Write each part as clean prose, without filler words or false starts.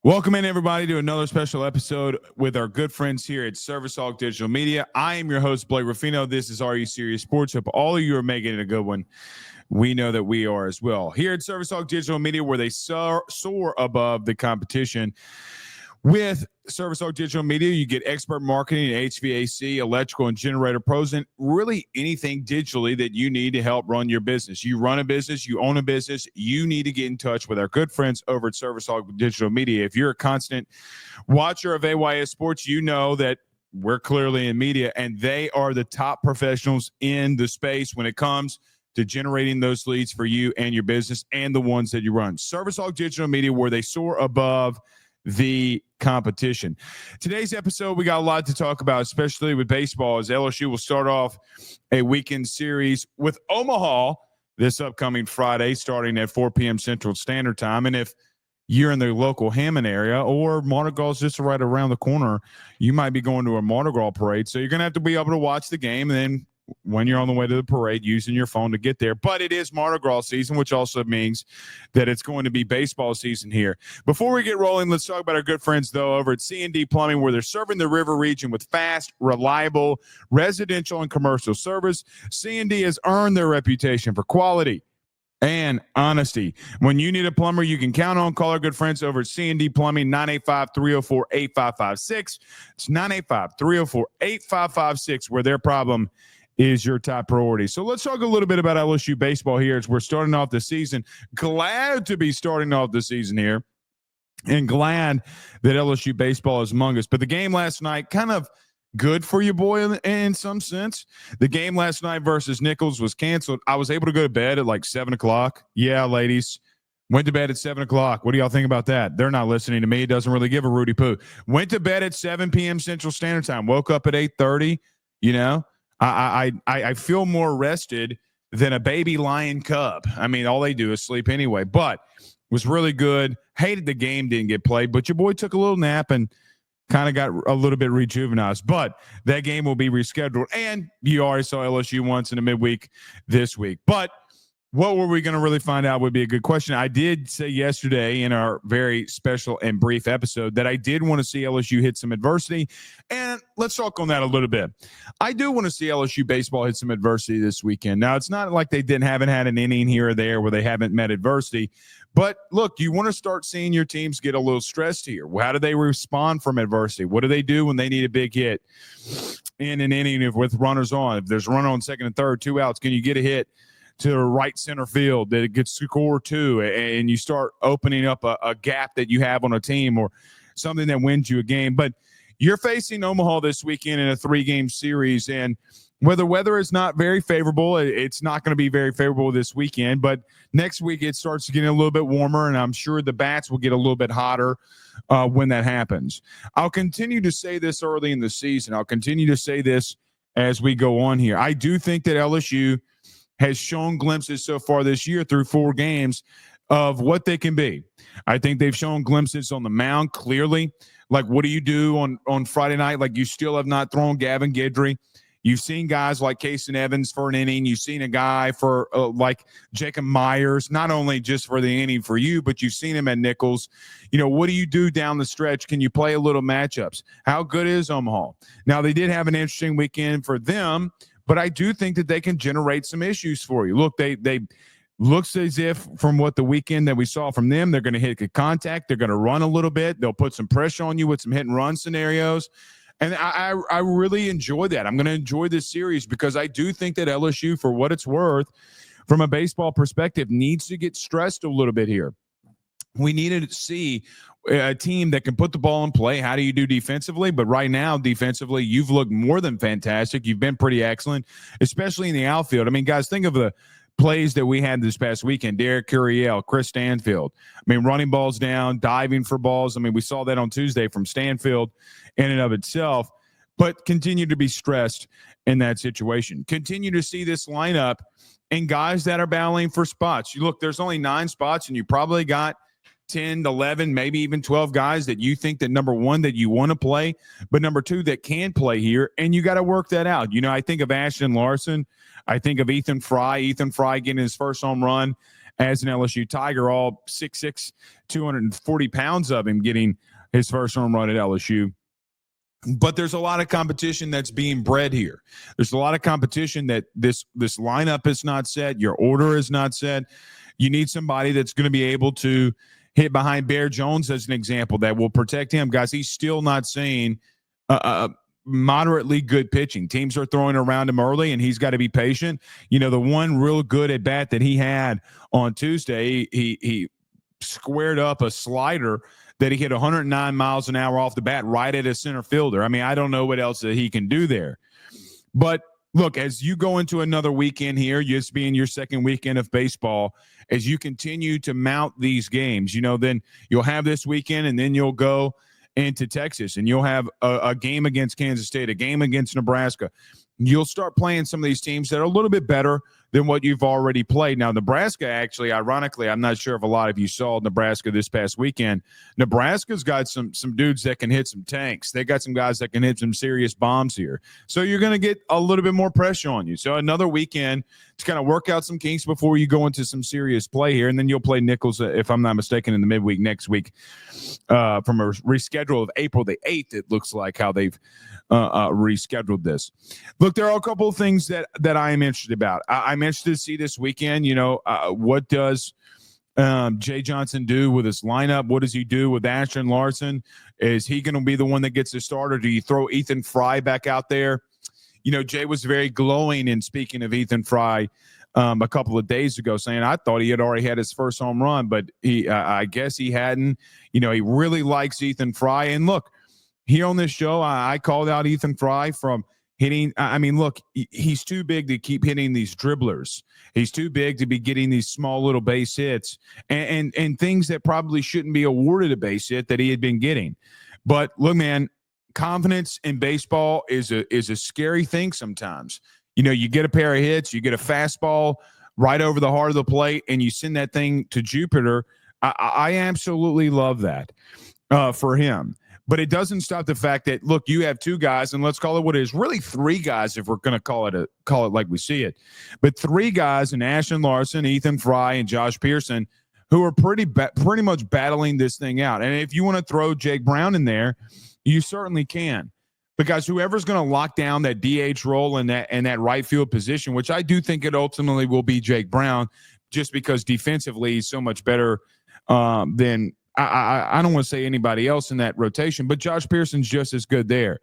Welcome in, everybody, to another special episode with our good friends here at Service Hog Digital Media. I am your host, Blake Ruffino. This is Are You Serious Sports. Hope all of you are making it a good one. We know that we are as well. Here at Service Hog Digital Media, where they soar above the competition. With Service Hog Digital Media, you get expert marketing in HVAC, electrical, and generator pros, and really anything digitally that you need to help run your business. You run a business, you own a business, you need to get in touch with our good friends over at Service Hog Digital Media. If you're a constant watcher of AYS Sports, you know that we're clearly in media, and they are the top professionals in the space when it comes to generating those leads for you and your business and the ones that you run. Service Hog Digital Media, where they soar above the competition. Today's episode, we got a lot to talk about, especially with baseball, as LSU will start off a weekend series with Omaha this upcoming Friday, starting at 4 p.m. Central Standard Time. And if you're in the local Hammond area, or Mardi Gras is just right around the corner, you might be going to a Mardi Gras parade. So you're going to have to be able to watch the game, and then when you're on the way to the parade, using your phone to get there. But it is Mardi Gras season, which also means that it's going to be baseball season here. Before we get rolling, let's talk about our good friends, though, over at C&D Plumbing, where they're serving the River region with fast, reliable residential and commercial service. C&D has earned their reputation for quality and honesty. When you need a plumber, you can count on. Call our good friends over at C&D Plumbing, 985-304-8556. It's 985-304-8556, where their problem is your top priority. So let's talk a little bit about LSU baseball here as we're starting off the season. Glad to be starting off the season here, and glad that LSU baseball is among us. But the game last night, kind of good for you, boy, in some sense. The game last night versus Nichols was canceled. I was able to go to bed at like 7 o'clock. Yeah, ladies. Went to bed at 7 o'clock. What do y'all think about that? They're not listening to me. It doesn't really give a Rudy poo. Went to bed at 7 p.m. Central Standard Time. Woke up at 8:30, you know. I feel more rested than a baby lion cub. I mean, all they do is sleep anyway, but was really good. Hated the game didn't get played, but your boy took a little nap and kind of got a little bit rejuvenized. But that game will be rescheduled, and you already saw LSU once in the midweek this week. But what were we going to really find out would be a good question. I did say yesterday in our very special and brief episode that I did want to see LSU hit some adversity, and let's talk on that a little bit. I do want to see LSU baseball hit some adversity this weekend. Now, it's not like they haven't had an inning here or there where they haven't met adversity, but look, you want to start seeing your teams get a little stressed here. How do they respond from adversity? What do they do when they need a big hit in an inning with runners on? If there's a runner on second and third, 2 outs, can you get a hit to the right center field that it gets score to, and you start opening up a gap that you have on a team or something that wins you a game? But you're facing Omaha this weekend in a 3-game series, and where the weather is not very favorable, it's not going to be very favorable this weekend, but next week it starts getting a little bit warmer, and I'm sure the bats will get a little bit hotter when that happens. I'll continue to say this early in the season. I'll continue to say this as we go on here. I do think that LSU has shown glimpses so far this year through 4 games of what they can be. I think they've shown glimpses on the mound clearly. Like, what do you do on Friday night? Like, you still have not thrown Gavin Guidry. You've seen guys like Kason Evans for an inning. You've seen a guy for like Jacob Myers, not only just for the inning for you, but you've seen him at Nichols. You know, what do you do down the stretch? Can you play a little matchups? How good is Omaha? Now, they did have an interesting weekend for them, but I do think that they can generate some issues for you. Look, they looks as if from what the weekend that we saw from them, they're going to hit good contact. They're going to run a little bit. They'll put some pressure on you with some hit and run scenarios. And I really enjoy that. I'm going to enjoy this series because I do think that LSU, for what it's worth, from a baseball perspective, needs to get stressed a little bit here. We needed to see a team that can put the ball in play. How do you do defensively? But right now, defensively, you've looked more than fantastic. You've been pretty excellent, especially in the outfield. I mean, guys, think of the plays that we had this past weekend. Derek Curiel, Chris Stanfield. I mean, running balls down, diving for balls. I mean, we saw that on Tuesday from Stanfield in and of itself, but continue to be stressed in that situation. Continue to see this lineup and guys that are battling for spots. You look, there's only 9 spots, and you probably got 10, 11, maybe even 12 guys that you think that, number one, that you want to play, but number 2, that can play here, and you got to work that out. You know, I think of Ashton Larson. I think of Ethan Fry getting his first home run as an LSU Tiger, all 6'6", 240 pounds of him getting his first home run at LSU. But there's a lot of competition that's being bred here. There's a lot of competition that this lineup is not set. Your order is not set. You need somebody that's going to be able to hit behind Bear Jones as an example that will protect him. Guys, he's still not seeing moderately good pitching. Teams are throwing around him early, and he's got to be patient. You know, the one real good at bat that he had on Tuesday, he squared up a slider that he hit 109 miles an hour off the bat right at his center fielder. I mean, I don't know what else that he can do there. But look, as you go into another weekend here, just being your second weekend of baseball, as you continue to mount these games, you know, then you'll have this weekend and then you'll go into Texas and you'll have a game against Kansas State, a game against Nebraska. You'll start playing some of these teams that are a little bit better than what you've already played. Now, Nebraska, actually, ironically, I'm not sure if a lot of you saw Nebraska this past weekend. Nebraska's got some dudes that can hit some tanks. They got some guys that can hit some serious bombs here. So you're going to get a little bit more pressure on you. So another weekend to kind of work out some kinks before you go into some serious play here. And then you'll play Nichols, if I'm not mistaken, in the midweek next week from a reschedule of April the 8th, it looks like how they've rescheduled this. Look, there are a couple of things that I am interested about. I'm interested to see this weekend, you know, what does Jay Johnson do with his lineup? What does he do with Ashton Larson? Is he going to be the one that gets the start, or do you throw Ethan Fry back out there? You know, Jay was very glowing in speaking of Ethan Fry a couple of days ago, saying, I thought he had already had his first home run, but I guess he hadn't. You know, he really likes Ethan Fry. And look, here on this show, I called out Ethan Fry from hitting. I mean, look, he's too big to keep hitting these dribblers. He's too big to be getting these small little base hits and things that probably shouldn't be awarded a base hit that he had been getting. But look, man, confidence in baseball is a scary thing sometimes. You know, you get a pair of hits, you get a fastball right over the heart of the plate, and you send that thing to Jupiter. I absolutely love that for him. But it doesn't stop the fact that, look, you have two guys, and let's call it what it is, really three guys if we're going to call it like we see it. But three guys in Ashton Larson, Ethan Fry, and Josh Pearson who are pretty much battling this thing out. And if you want to throw Jake Brown in there, you certainly can. Because whoever's going to lock down that DH role in that right field position, which I do think it ultimately will be Jake Brown, just because defensively he's so much better than I don't want to say anybody else in that rotation, but Josh Pearson's just as good there.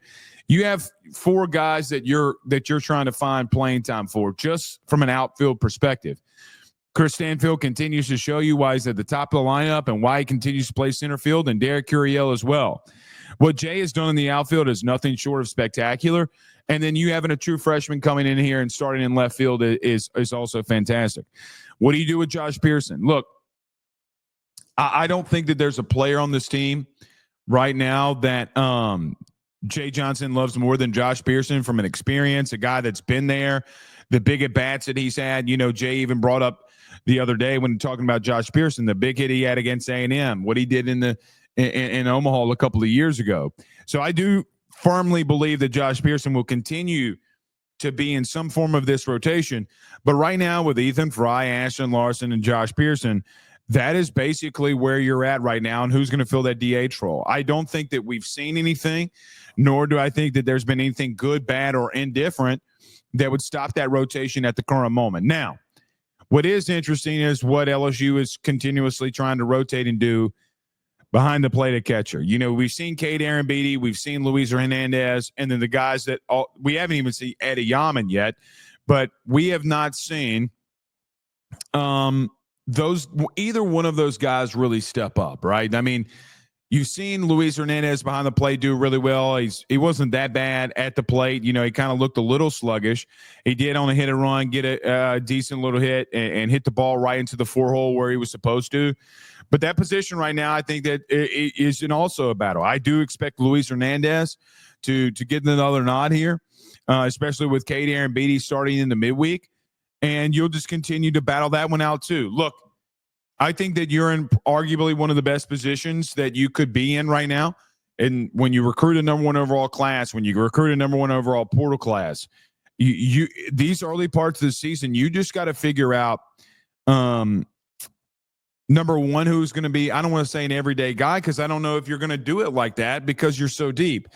You have four guys that you're trying to find playing time for, just from an outfield perspective. Chris Stanfield continues to show you why he's at the top of the lineup and why he continues to play center field, and Derek Curiel as well. What Jay has done in the outfield is nothing short of spectacular. And then you having a true freshman coming in here and starting in left field is also fantastic. What do you do with Josh Pearson? Look, I don't think that there's a player on this team right now that Jay Johnson loves more than Josh Pearson from an experience, a guy that's been there, the big at-bats that he's had. You know, Jay even brought up the other day when talking about Josh Pearson, the big hit he had against A&M, what he did in Omaha a couple of years ago. So I do firmly believe that Josh Pearson will continue to be in some form of this rotation. But right now with Ethan Fry, Ashton Larson, and Josh Pearson, that is basically where you're at right now and who's going to fill that DH role. I don't think that we've seen anything, nor do I think that there's been anything good, bad, or indifferent that would stop that rotation at the current moment. Now, what is interesting is what LSU is continuously trying to rotate and do behind the plate at catcher. You know, we've seen Cade Arrambide, we've seen Luis Hernandez, and then the guys that we haven't even seen Eddie Yaman yet, but we have not seen either one of those guys really step up, right? I mean, you've seen Luis Hernandez behind the plate do really well. He wasn't that bad at the plate. You know, he kind of looked a little sluggish. He did on a hit and run, get a decent little hit and hit the ball right into the four hole where he was supposed to. But that position right now, I think that it is also a battle. I do expect Luis Hernandez to get another nod here, especially with Cade Arrambide starting in the midweek. And you'll just continue to battle that one out too. Look, I think that you're in arguably one of the best positions that you could be in right now. And when you recruit a number one overall class, when you recruit a number one overall portal class, you these early parts of the season, you just got to figure out number one, who's going to be, I don't want to say an everyday guy because I don't know if you're going to do it like that because you're so deep.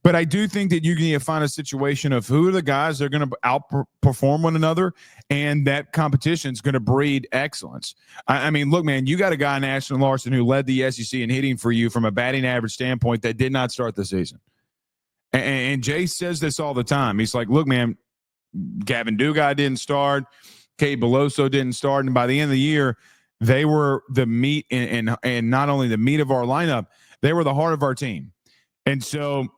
But I do think that you need to find a situation of who are the guys that are going to outperform one another, and that competition is going to breed excellence. I mean, look, man, you got a guy in Ashton Larson who led the SEC in hitting for you from a batting average standpoint that did not start the season. And Jay says this all the time. He's like, look, man, Gavin Dugai didn't start. Kate Beloso didn't start. And by the end of the year, they were the meat and not only the meat of our lineup, they were the heart of our team. And so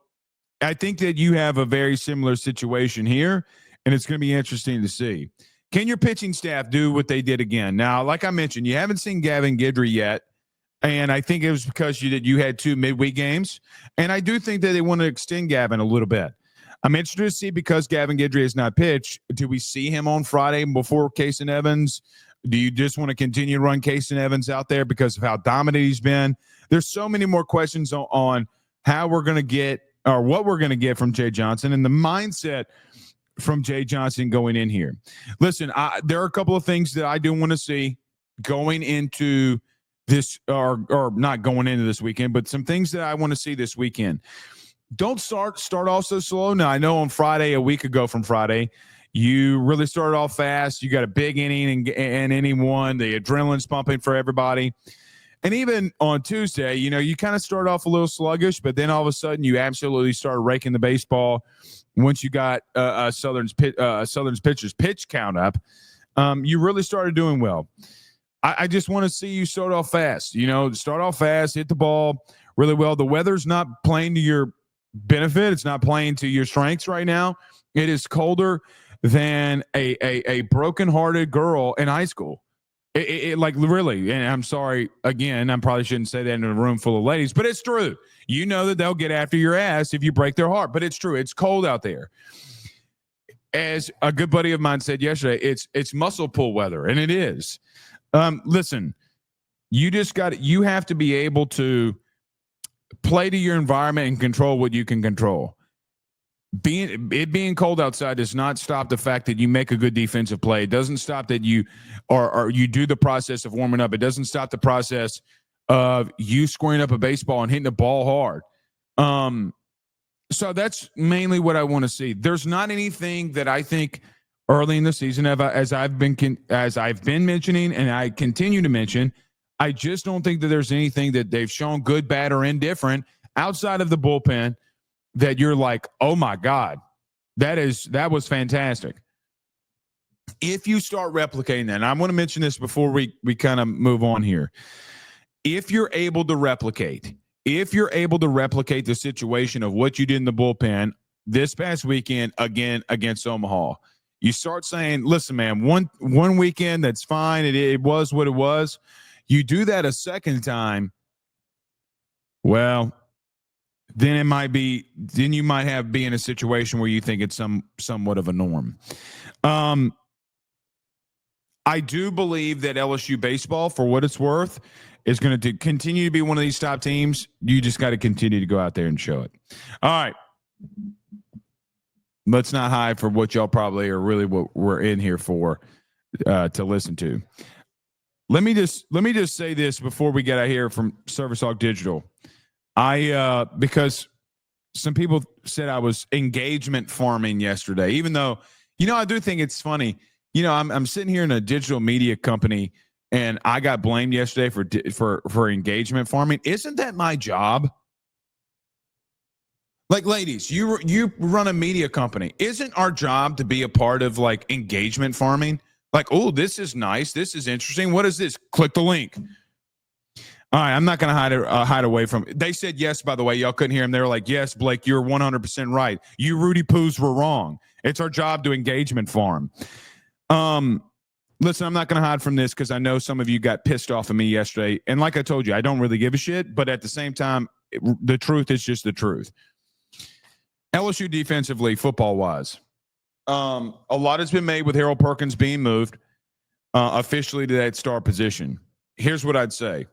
I think that you have a very similar situation here, and it's going to be interesting to see. Can your pitching staff do what they did again? Now, like I mentioned, you haven't seen Gavin Guidry yet, and I think it was because you had 2 midweek games, and I do think that they want to extend Gavin a little bit. I'm interested to see because Gavin Guidry has not pitched. Do we see him on Friday before Casey Evans? Do you just want to continue to run Casey Evans out there because of how dominant he's been? There's so many more questions on how we're going to get or what we're going to get from Jay Johnson and the mindset from Jay Johnson going in here. Listen, there are a couple of things that I do want to see going into this or not going into this weekend, but some things that I want to see this weekend. Don't start off so slow. Now, I know on Friday, a week ago from Friday, you really started off fast. You got a big inning and inning one. The adrenaline's pumping for everybody. And even on Tuesday, you kind of started off a little sluggish, but then all of a sudden you absolutely started raking the baseball once you got Southern's pitcher's pitch count up. You really started doing well. I just want to see you start off fast. Start off fast, hit the ball really well. The weather's not playing to your benefit. It's not playing to your strengths right now. It is colder than a broken-hearted girl in high school. It like really, and I'm sorry, again, I probably shouldn't say that in a room full of ladies, but it's true. You know that they'll get after your ass if you break their heart, but it's true. It's cold out there. As a good buddy of mine said yesterday, it's muscle pull weather, and it is. Listen, you have to be able to play to your environment and control what you can control. Being cold outside does not stop the fact that you make a good defensive play. It doesn't stop that you you do the process of warming up. It doesn't stop the process of you squaring up a baseball and hitting the ball hard. So that's mainly what I want to see. There's not anything that I think early in the season, as I've been mentioning, and I continue to mention, I just don't think that there's anything that they've shown good, bad, or indifferent outside of the bullpen that you're like, oh my God, that was fantastic. If you start replicating that, and I want to mention this before we kind of move on here. If you're able to replicate the situation of what you did in the bullpen this past weekend again against Omaha, you start saying, listen, man, one weekend, that's fine. It was what it was. You do that a second time, well, then you might be in a situation where you think it's somewhat of a norm. I do believe that LSU baseball, for what it's worth, is going to continue to be one of these top teams. You just got to continue to go out there and show it. All right. Let's not hide for what y'all probably are really what we're in here for to listen to. Let me just say this before we get out here from Service Hawk Digital. Because some people said I was engagement farming yesterday, even though, I do think it's funny. I'm sitting here in a digital media company and I got blamed yesterday for engagement farming. Isn't that my job? Like, ladies, you run a media company. Isn't our job to be a part of like engagement farming? Like, oh, this is nice. This is interesting. What is this? Click the link. All right, I'm not going to hide away from it. They said yes, by the way. Y'all couldn't hear them. They were like, yes, Blake, you're 100% right. You Rudy Poos were wrong. It's our job to engagement farm. Listen, I'm not going to hide from this because I know some of you got pissed off of me yesterday. And like I told you, I don't really give a shit. But at the same time, the truth is just the truth. LSU defensively, football-wise, a lot has been made with Harold Perkins being moved officially to that star position. Here's what I'd say.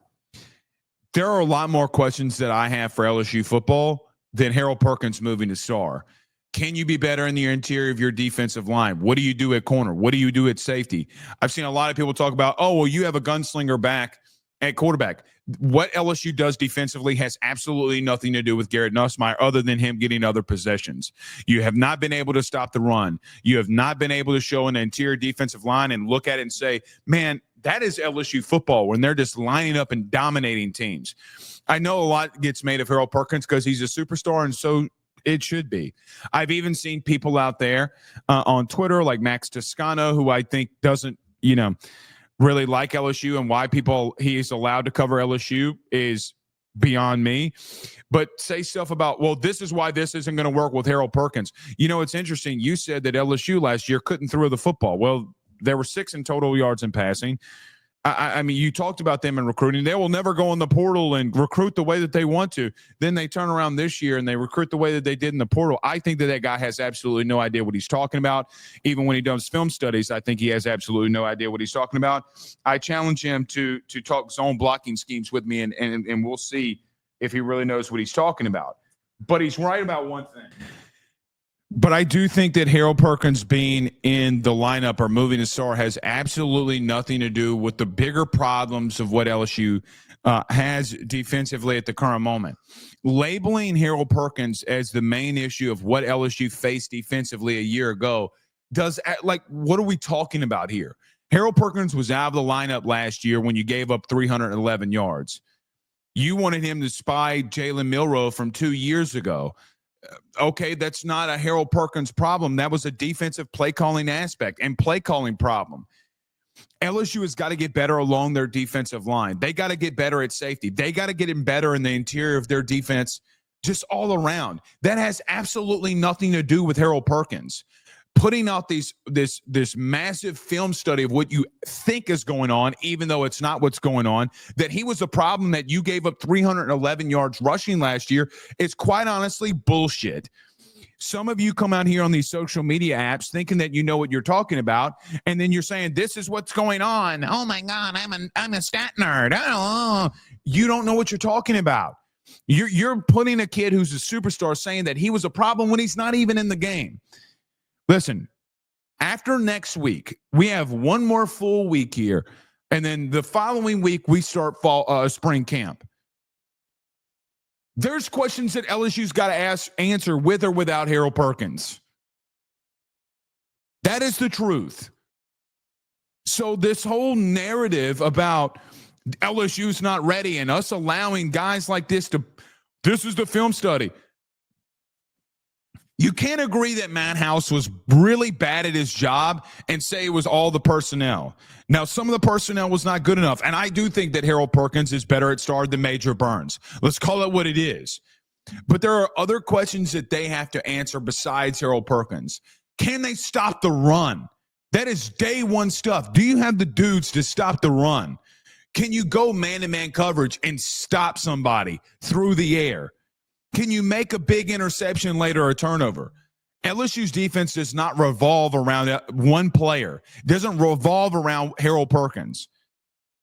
There are a lot more questions that I have for LSU football than Harold Perkins moving to star. Can you be better in the interior of your defensive line? What do you do at corner? What do you do at safety? I've seen a lot of people talk about, oh, well, you have a gunslinger back at quarterback. What LSU does defensively has absolutely nothing to do with Garrett Nussmeier other than him getting other possessions. You have not been able to stop the run. You have not been able to show an interior defensive line and look at it and say, man, that is LSU football when they're just lining up and dominating teams. I know a lot gets made of Harold Perkins because he's a superstar, and so it should be. I've even seen people out there on Twitter like Max Toscano, who I think doesn't, really like LSU, and why he's allowed to cover LSU is beyond me. But say stuff about, well, this is why this isn't going to work with Harold Perkins. It's interesting. You said that LSU last year couldn't throw the football. Well, there were 6 in total yards in passing. I mean, you talked about them in recruiting. They will never go in the portal and recruit the way that they want to. Then they turn around this year and they recruit the way that they did in the portal. I think that guy has absolutely no idea what he's talking about. Even when he does film studies, I think he has absolutely no idea what he's talking about. I challenge him to talk zone blocking schemes with me, and we'll see if he really knows what he's talking about. But he's right about one thing. But I do think that Harold Perkins being in the lineup or moving to star has absolutely nothing to do with the bigger problems of what LSU has defensively at the current moment. Labeling Harold Perkins as the main issue of what LSU faced defensively a year ago what are we talking about here? Harold Perkins was out of the lineup last year when you gave up 311 yards. You wanted him to spy Jalen Milroe from 2 years ago. Okay, that's not a Harold Perkins problem. That was a defensive play calling aspect and play calling problem. LSU has got to get better along their defensive line. They got to get better at safety. They got to get him better in the interior of their defense, just all around. That has absolutely nothing to do with Harold Perkins. Putting out this massive film study of what you think is going on, even though it's not what's going on, that he was a problem that you gave up 311 yards rushing last year is quite honestly bullshit. Some of you come out here on these social media apps thinking that you know what you're talking about, and then you're saying, this is what's going on. Oh, my God, I'm a stat nerd. Oh, you don't know what you're talking about. You're putting a kid who's a superstar saying that he was a problem when he's not even in the game. Listen, after next week, we have one more full week here, and then the following week we start spring camp. There's questions that LSU's got to answer with or without Harold Perkins. That is the truth. So this whole narrative about LSU's not ready and us allowing guys like this is the film study. You can't agree that Matt House was really bad at his job and say it was all the personnel. Now, some of the personnel was not good enough, and I do think that Harold Perkins is better at star than Major Burns. Let's call it what it is. But there are other questions that they have to answer besides Harold Perkins. Can they stop the run? That is day one stuff. Do you have the dudes to stop the run? Can you go man-to-man coverage and stop somebody through the air? Can you make a big interception later or a turnover? LSU's defense does not revolve around one player. It doesn't revolve around Harold Perkins.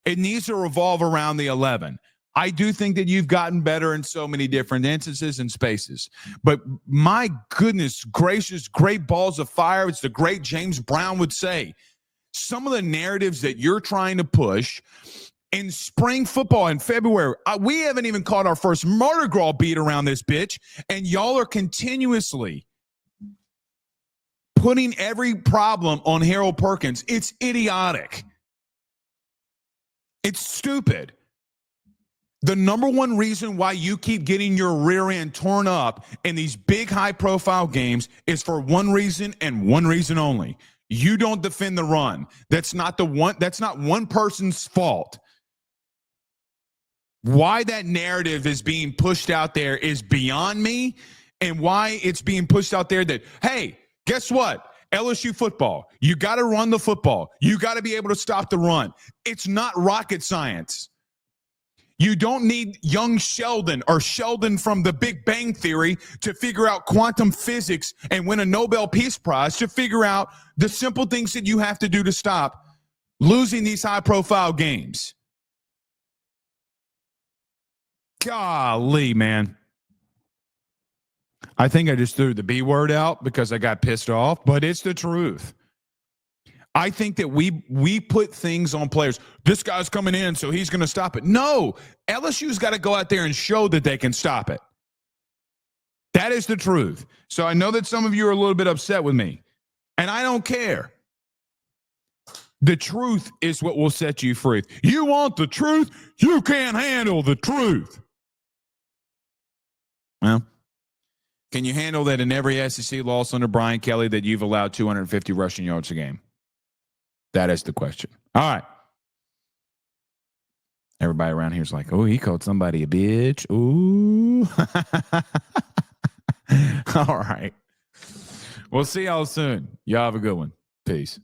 It needs to revolve around the 11. I do think that you've gotten better in so many different instances and spaces. But my goodness gracious, great balls of fire. It's the great James Brown would say. Some of the narratives that you're trying to push in spring football in February, we haven't even caught our first Mardi Gras beat around this bitch, and y'all are continuously putting every problem on Harold Perkins. It's idiotic. It's stupid. The number one reason why you keep getting your rear end torn up in these big high-profile games is for one reason and one reason only. You don't defend the run. That's not one person's fault. Why that narrative is being pushed out there is beyond me, and why it's being pushed out there that, hey, guess what? LSU football, you got to run the football. You got to be able to stop the run. It's not rocket science. You don't need young Sheldon or Sheldon from the Big Bang Theory to figure out quantum physics and win a Nobel Peace Prize to figure out the simple things that you have to do to stop losing these high-profile games. Golly, man. I think I just threw the B word out because I got pissed off, but it's the truth. I think that we put things on players. This guy's coming in, so he's going to stop it. No, LSU's got to go out there and show that they can stop it. That is the truth. So I know that some of you are a little bit upset with me, and I don't care. The truth is what will set you free. You want the truth? You can't handle the truth. Well, can you handle that in every SEC loss under Brian Kelly that you've allowed 250 rushing yards a game? That is the question. All right. Everybody around here is like, oh, he called somebody a bitch. Ooh. All right. We'll see y'all soon. Y'all have a good one. Peace.